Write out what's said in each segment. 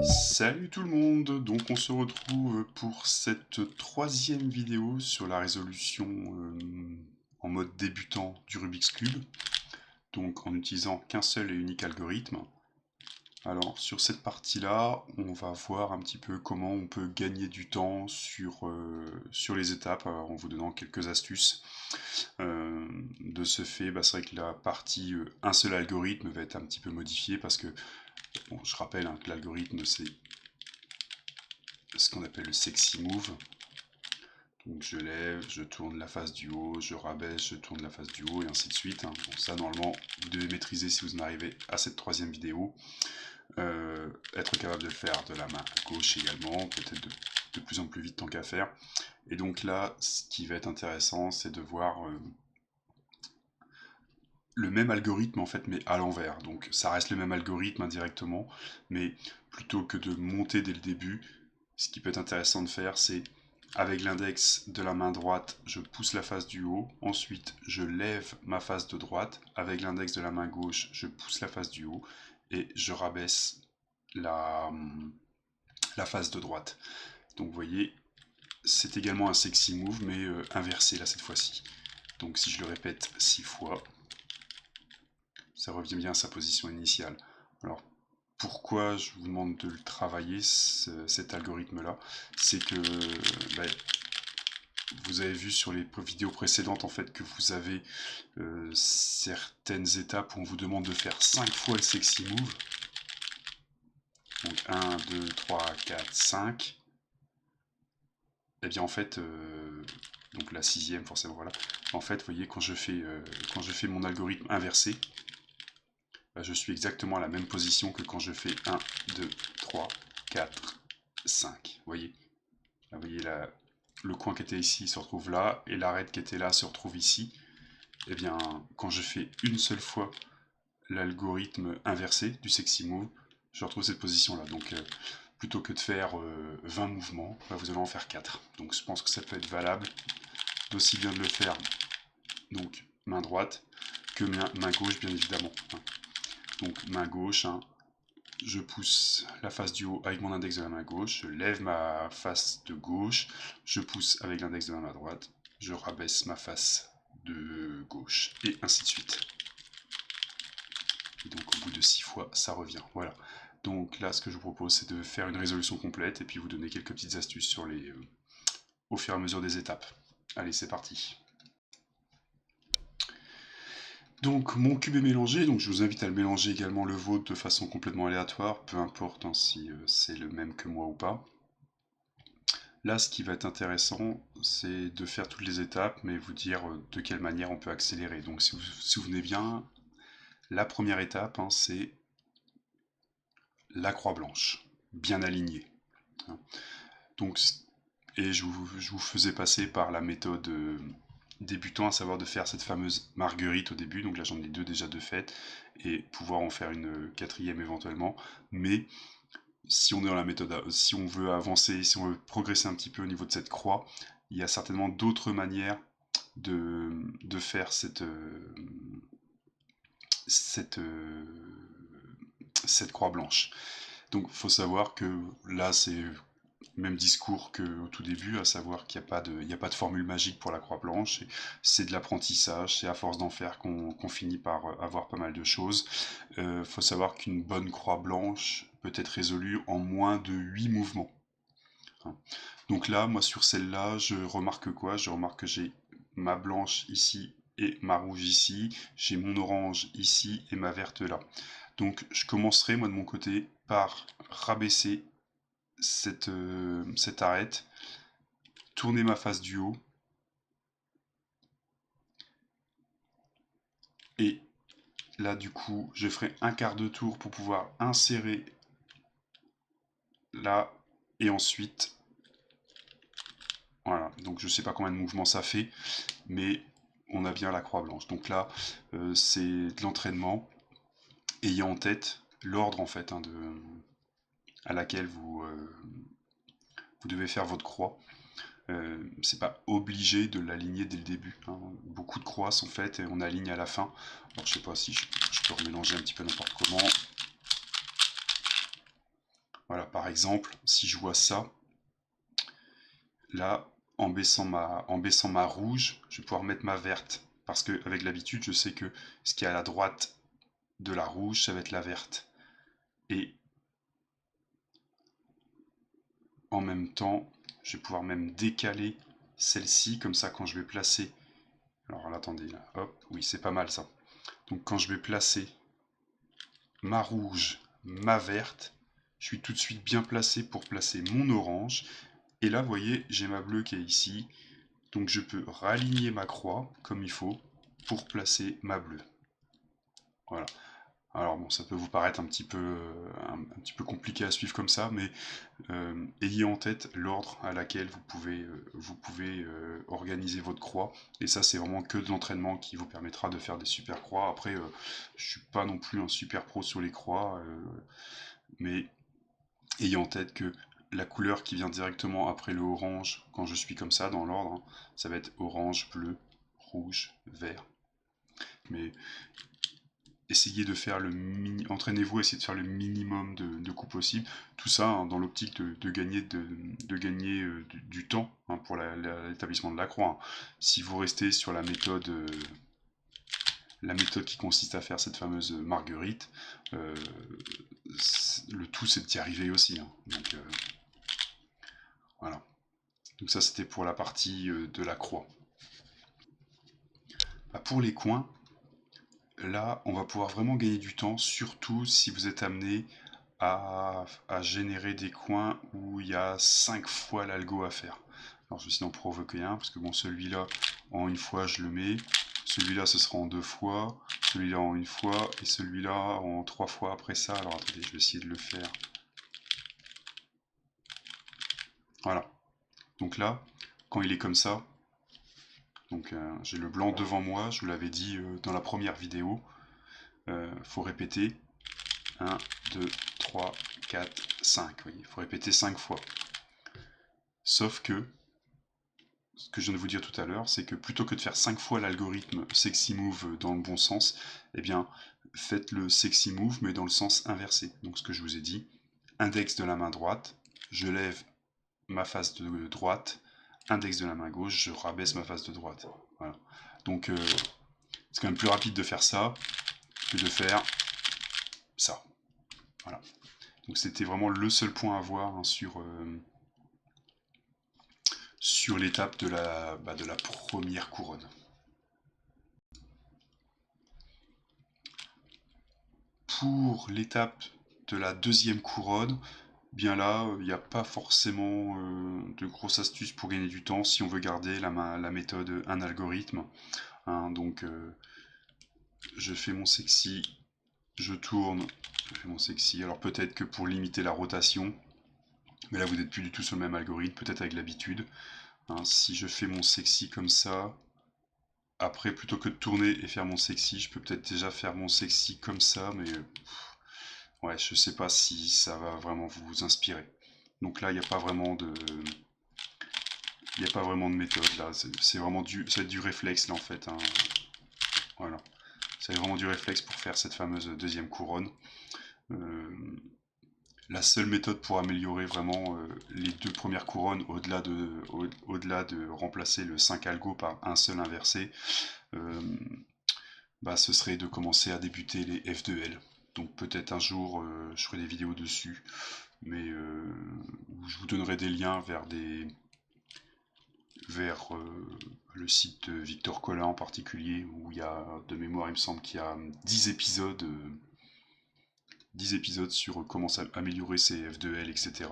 Salut tout le monde, donc on se retrouve pour cette troisième vidéo sur la résolution en mode débutant du Rubik's Cube, donc en utilisant qu'un seul et unique algorithme. Alors sur cette partie-là, on va voir un petit peu comment on peut gagner du temps sur les étapes en vous donnant quelques astuces. De ce fait, c'est vrai que la partie un seul algorithme va être un petit peu modifiée parce que, bon, je rappelle que l'algorithme c'est ce qu'on appelle le sexy move. Donc je lève, je tourne la face du haut, je rabaisse, je tourne la face du haut et ainsi de suite. Bon, ça normalement vous devez maîtriser si vous en arrivez à cette troisième vidéo. Être capable de le faire de la main gauche également, peut-être de plus en plus vite tant qu'à faire. Et donc là, ce qui va être intéressant, c'est de voir le même algorithme en fait, mais à l'envers. Donc ça reste le même algorithme indirectement, mais plutôt que de monter dès le début, ce qui peut être intéressant de faire, c'est avec l'index de la main droite, je pousse la face du haut, ensuite je lève ma face de droite, avec l'index de la main gauche, je pousse la face du haut, et je rabaisse la face de droite. Donc vous voyez, c'est également un sexy move, mais inversé là cette fois-ci. Donc si je le répète 6 fois, ça revient bien à sa position initiale. Alors pourquoi je vous demande de le travailler, cet algorithme-là, c'est que vous avez vu sur les vidéos précédentes en fait que vous avez certaines étapes où on vous demande de faire 5 fois le sexy move. Donc 1, 2, 3, 4, 5. Et bien en fait, donc la sixième forcément, voilà. En fait, vous voyez, quand je fais mon algorithme inversé, je suis exactement à la même position que quand je fais 1, 2, 3, 4, 5. Vous voyez, là, vous voyez le coin qui était ici se retrouve là, et l'arête qui était là se retrouve ici. Et bien, quand je fais une seule fois l'algorithme inversé du sexy move, je retrouve cette position là. Donc plutôt que de faire 20 mouvements, vous allez en faire 4. Donc je pense que ça peut être valable d'aussi bien de le faire donc main droite que main gauche bien évidemment. Donc main gauche, je pousse la face du haut avec mon index de la main gauche, je lève ma face de gauche, je pousse avec l'index de la main droite, je rabaisse ma face de gauche, et ainsi de suite. Et donc au bout de 6 fois, ça revient. Voilà. Donc là, ce que je vous propose, c'est de faire une résolution complète, et puis vous donner quelques petites astuces sur au fur et à mesure des étapes. Allez, c'est parti. Donc mon cube est mélangé, donc je vous invite à le mélanger également le vôtre de façon complètement aléatoire, peu importe si c'est le même que moi ou pas. Là, ce qui va être intéressant, c'est de faire toutes les étapes, mais vous dire de quelle manière on peut accélérer. Donc si vous vous souvenez bien, la première étape, c'est la croix blanche, bien alignée. Donc, et je vous faisais passer par la méthode débutant, à savoir de faire cette fameuse marguerite au début, donc là j'en ai 2 déjà de fait, et pouvoir en faire une quatrième éventuellement, mais si on est dans la méthode, si on veut avancer, si on veut progresser un petit peu au niveau de cette croix, il y a certainement d'autres manières de faire cette croix blanche. Donc il faut savoir que là c'est même discours qu'au tout début, à savoir qu'il n'y a pas de formule magique pour la croix blanche, c'est de l'apprentissage, c'est à force d'en faire qu'on finit par avoir pas mal de choses. Faut savoir qu'une bonne croix blanche peut être résolue en moins de 8 mouvements. Donc là, moi sur celle-là, je remarque quoi? Je remarque que j'ai ma blanche ici et ma rouge ici, j'ai mon orange ici et ma verte là. Donc je commencerai moi de mon côté par rabaisser cette arête, tourner ma face du haut, et là du coup je ferai un quart de tour pour pouvoir insérer là, et ensuite voilà, donc je sais pas combien de mouvements ça fait, mais on a bien la croix blanche. Donc là c'est de l'entraînement, ayant en tête l'ordre en fait à laquelle vous devez faire votre croix. C'est pas obligé de l'aligner dès le début. Beaucoup de croix sont faites et on aligne à la fin. Alors je sais pas si je peux remélanger un petit peu n'importe comment. Voilà, exemple, si je vois ça, là, en baissant ma rouge, je vais pouvoir mettre ma verte. Parce qu'avec l'habitude, je sais que ce qui est à la droite de la rouge, ça va être la verte. Et en même temps, je vais pouvoir même décaler celle-ci, comme ça quand je vais placer... Alors là, attendez, là, hop, oui, c'est pas mal ça. Donc quand je vais placer ma rouge, ma verte, je suis tout de suite bien placé pour placer mon orange. Et là, vous voyez, j'ai ma bleue qui est ici. Donc je peux raligner ma croix comme il faut pour placer ma bleue. Voilà. Alors bon, ça peut vous paraître un petit peu compliqué à suivre comme ça, mais ayez en tête l'ordre à laquelle vous pouvez organiser votre croix. Et ça, c'est vraiment que de l'entraînement qui vous permettra de faire des super croix. Après, je suis pas non plus un super pro sur les croix, mais ayez en tête que la couleur qui vient directement après le orange, quand je suis comme ça dans l'ordre, hein, ça va être orange, bleu, rouge, vert. Mais essayez de faire entraînez-vous à essayer de faire le minimum de coups possible. Tout ça hein, dans l'optique de gagner, du temps hein, pour l'établissement de la croix. Hein. Si vous restez sur la méthode qui consiste à faire cette fameuse marguerite, le tout c'est d'y arriver aussi. Hein. Donc voilà. Donc ça c'était pour la partie de la croix. Bah, pour les coins, là on va pouvoir vraiment gagner du temps, surtout si vous êtes amené à générer des coins où il y a 5 fois l'algo à faire. Alors je vais essayer d'en provoquer un, parce que bon celui-là en une fois je le mets, celui-là ce sera en 2 fois, celui-là en une fois, et celui-là en 3 fois après ça. Alors attendez, je vais essayer de le faire. Voilà. Donc là, quand il est comme ça, donc j'ai le blanc devant moi, je vous l'avais dit dans la première vidéo, faut répéter 1, 2, 3, 4, 5. Il faut répéter 5 fois. Sauf que, ce que je viens de vous dire tout à l'heure, c'est que plutôt que de faire 5 fois l'algorithme sexy move dans le bon sens, eh bien, faites le sexy move mais dans le sens inversé. Donc ce que je vous ai dit, index de la main droite, je lève ma face de droite, index de la main gauche, je rabaisse ma face de droite. Voilà. Donc c'est quand même plus rapide de faire ça que de faire ça. Voilà. Donc c'était vraiment le seul point à voir hein, sur l'étape de la première couronne. Pour l'étape de la deuxième couronne, bien là, il n'y a pas forcément de grosses astuces pour gagner du temps si on veut garder la méthode un algorithme. Hein, donc je fais mon sexy, je tourne, je fais mon sexy. Alors peut-être que pour limiter la rotation, mais là vous n'êtes plus du tout sur le même algorithme, peut-être avec l'habitude. Hein, si je fais mon sexy comme ça, après plutôt que de tourner et faire mon sexy, je peux peut-être déjà faire mon sexy comme ça, mais ouais, je sais pas si ça va vraiment vous inspirer. Donc là, il n'y a pas vraiment de... Il n'y a pas vraiment de méthode là, c'est vraiment du réflexe là en fait. Hein. Voilà. C'est vraiment du réflexe pour faire cette fameuse deuxième couronne. La seule méthode pour améliorer vraiment les deux premières couronnes, au-delà de remplacer le 5 algo par un seul inversé, ce serait de commencer à débuter les F2L. Donc peut-être un jour je ferai des vidéos dessus, mais je vous donnerai des liens vers le site de Victor Collin en particulier, où il y a, de mémoire il me semble qu'il y a 10 épisodes sur comment améliorer ses F2L, etc.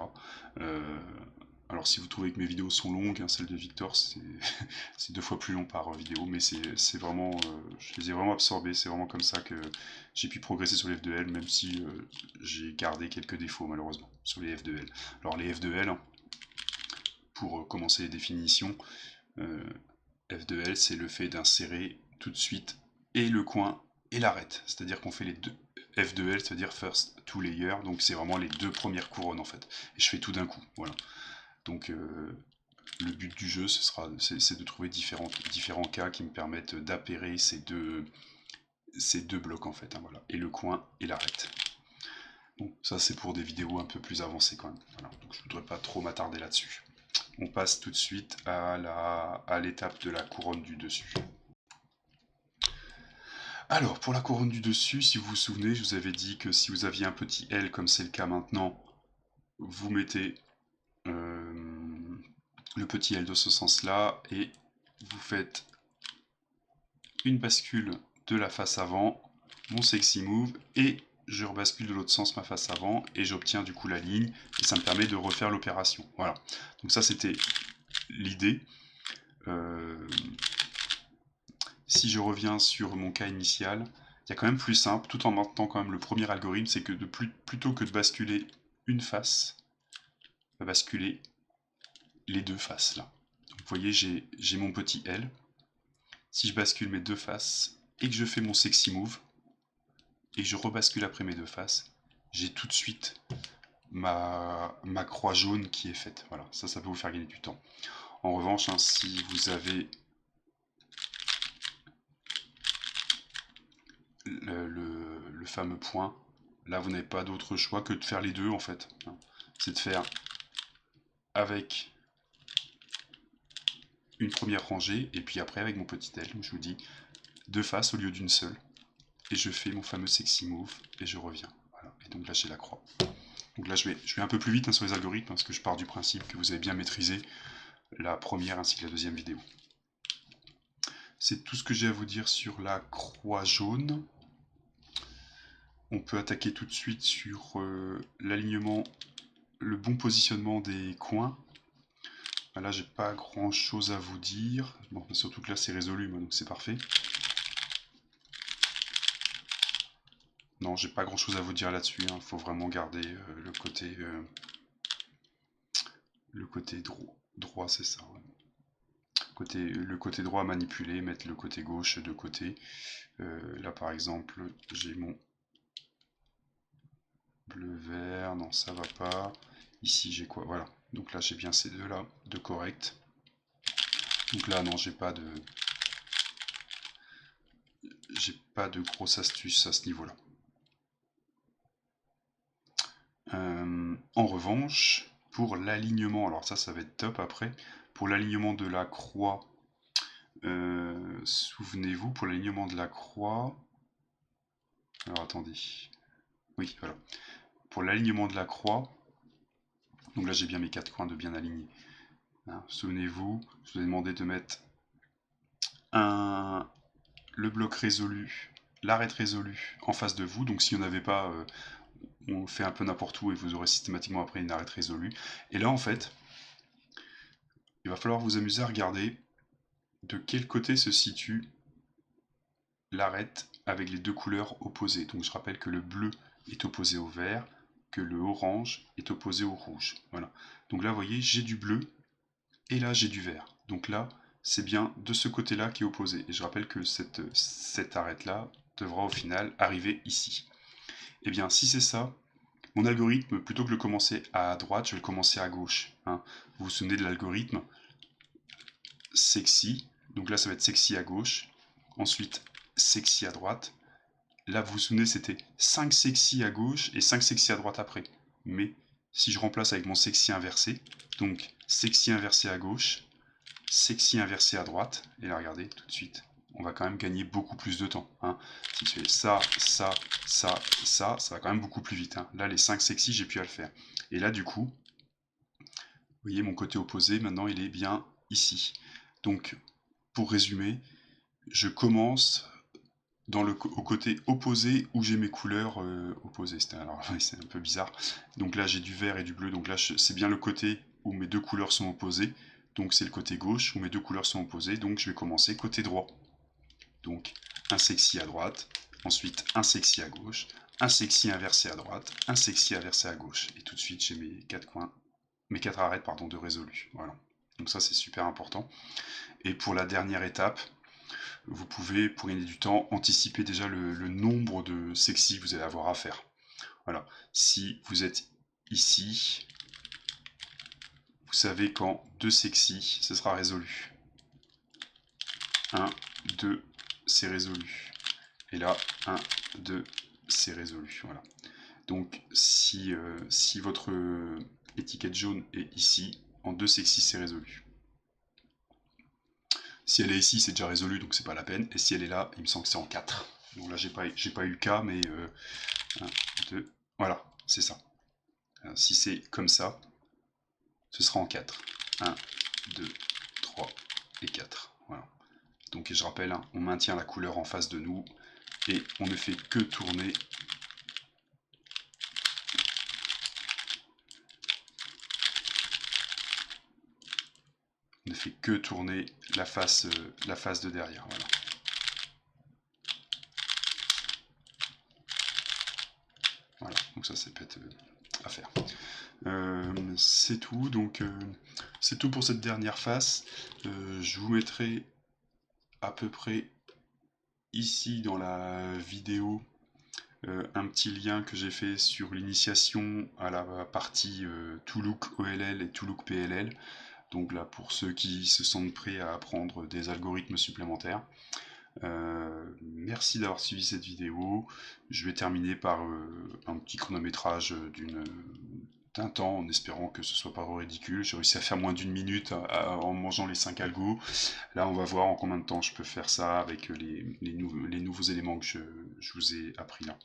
Alors si vous trouvez que mes vidéos sont longues, hein, celle de Victor c'est 2 fois plus long par vidéo, mais c'est vraiment, je les ai vraiment absorbés, c'est vraiment comme ça que j'ai pu progresser sur les F2L, même si j'ai gardé quelques défauts malheureusement sur les F2L. Alors les F2L, pour commencer les définitions, F2L c'est le fait d'insérer tout de suite et le coin et l'arête, c'est-à-dire qu'on fait les deux. F2L, c'est-à-dire first two layer, donc c'est vraiment les deux premières couronnes en fait. Et je fais tout d'un coup, voilà. Donc le but du jeu, c'est de trouver différents cas qui me permettent d'appairer ces deux blocs en fait, hein, voilà. Et le coin et l'arête. Bon, Ça, c'est pour des vidéos un peu plus avancées quand même. Voilà. Donc, je ne voudrais pas trop m'attarder là-dessus. On passe tout de suite à l'étape de la couronne du dessus. Alors, pour la couronne du dessus, si vous vous souvenez, je vous avais dit que si vous aviez un petit L, comme c'est le cas maintenant, vous mettez le petit L de ce sens-là, et vous faites une bascule de la face avant, mon sexy move, et je rebascule de l'autre sens ma face avant, et j'obtiens du coup la ligne, et ça me permet de refaire l'opération. Voilà. Donc ça, c'était l'idée. Si je reviens sur mon cas initial, il y a quand même plus simple, tout en maintenant quand même le premier algorithme, c'est que plutôt que de basculer une face, on va basculer les deux faces là. Donc, vous voyez, j'ai mon petit L. Si je bascule mes deux faces et que je fais mon sexy move, et que je rebascule après mes deux faces, j'ai tout de suite ma croix jaune qui est faite. Voilà, ça peut vous faire gagner du temps. En revanche, hein, si vous avez le fameux point, là vous n'avez pas d'autre choix que de faire les deux en fait. C'est de faire avec une première rangée et puis après avec mon petit L, je vous dis deux faces au lieu d'une seule. Et je fais mon fameux sexy move et je reviens. Voilà. Et donc là j'ai la croix. Donc là je vais un peu plus vite hein, sur les algorithmes parce que je pars du principe que vous avez bien maîtrisé la première ainsi que la deuxième vidéo. C'est tout ce que j'ai à vous dire sur la croix jaune. On peut attaquer tout de suite sur l'alignement, le bon positionnement des coins. Là, j'ai pas grand chose à vous dire. Bon, surtout que là, c'est résolu, donc c'est parfait. Non, j'ai pas grand chose à vous dire là-dessus. Il faut vraiment garder le côté droit, c'est ça. Ouais. Le côté droit à manipuler, mettre le côté gauche de côté. Là, par exemple, j'ai mon bleu-vert. Non, ça va pas. Ici, j'ai quoi? Voilà. Donc là, j'ai bien ces deux-là de correct. Donc là, non, j'ai pas de grosse astuce à ce niveau-là. En revanche, pour l'alignement, alors ça va être top après, pour l'alignement de la croix, souvenez-vous, pour l'alignement de la croix, alors attendez, oui, voilà, pour l'alignement de la croix, donc là j'ai bien mes quatre coins de bien alignés, hein, souvenez-vous, je vous ai demandé de mettre le bloc résolu, l'arête résolue en face de vous, donc si on n'avait pas, on fait un peu n'importe où et vous aurez systématiquement après une arête résolue, et là en fait, il va falloir vous amuser à regarder de quel côté se situe l'arête avec les deux couleurs opposées. Donc je rappelle que le bleu est opposé au vert, que le orange est opposé au rouge. Voilà. Donc là, vous voyez, j'ai du bleu et là, j'ai du vert. Donc là, c'est bien de ce côté-là qui est opposé. Et je rappelle que cette arête-là devra au final arriver ici. Et bien, si c'est ça, mon algorithme, plutôt que de le commencer à droite, je vais le commencer à gauche. Hein. Vous vous souvenez de l'algorithme sexy. Donc là, ça va être sexy à gauche. Ensuite, sexy à droite. Là, vous vous souvenez, c'était 5 sexy à gauche et 5 sexy à droite après. Mais si je remplace avec mon sexy inversé, donc sexy inversé à gauche, sexy inversé à droite, et là, regardez, tout de suite, on va quand même gagner beaucoup plus de temps. Hein. Si je fais ça, ça, ça, ça va quand même beaucoup plus vite. Hein. Là, les 5 sexy, j'ai pu à le faire. Et là, du coup, vous voyez, mon côté opposé, maintenant, il est bien ici. Donc, pour résumer, je commence au côté opposé où j'ai mes couleurs opposées. Alors c'est un peu bizarre. Donc là j'ai du vert et du bleu, donc là c'est bien le côté où mes deux couleurs sont opposées. Donc c'est le côté gauche où mes deux couleurs sont opposées. Donc je vais commencer côté droit. Donc un sexy à droite, ensuite un sexy à gauche, un sexy inversé à droite, un sexy inversé à gauche. Et tout de suite j'ai mes quatre arêtes de résolu. Voilà. Donc ça c'est super important. Et pour la dernière étape, vous pouvez, pour gagner du temps, anticiper déjà le nombre de sexy que vous allez avoir à faire. Voilà. Si vous êtes ici, vous savez qu'en 2 sexy, ce sera résolu. 1, 2, c'est résolu. Et là, 1, 2, c'est résolu. Voilà. Donc si votre étiquette jaune est ici, en 2sexy c'est résolu. Si elle est ici, c'est déjà résolu, donc c'est pas la peine. Et si elle est là, il me semble que c'est en 4. Donc là, j'ai pas eu le cas, mais 1, 2, voilà, c'est ça. Si c'est comme ça, ce sera en 4. 1, 2, 3 et 4. Voilà. Donc, et je rappelle, hein, on maintient la couleur en face de nous et on ne fait que tourner. On ne fait que tourner la face de derrière. Voilà. Voilà, donc ça c'est peut-être à faire. C'est tout, donc c'est tout pour cette dernière face. Je vous mettrai à peu près ici dans la vidéo un petit lien que j'ai fait sur l'initiation à la partie ToLook OLL et ToLook PLL. Donc là, pour ceux qui se sentent prêts à apprendre des algorithmes supplémentaires. Merci d'avoir suivi cette vidéo. Je vais terminer par un petit chronométrage d'un temps, en espérant que ce soit pas ridicule. J'ai réussi à faire moins d'1 minute en mangeant les 5 algos. Là, on va voir en combien de temps je peux faire ça avec les nouveaux éléments que je vous ai appris là.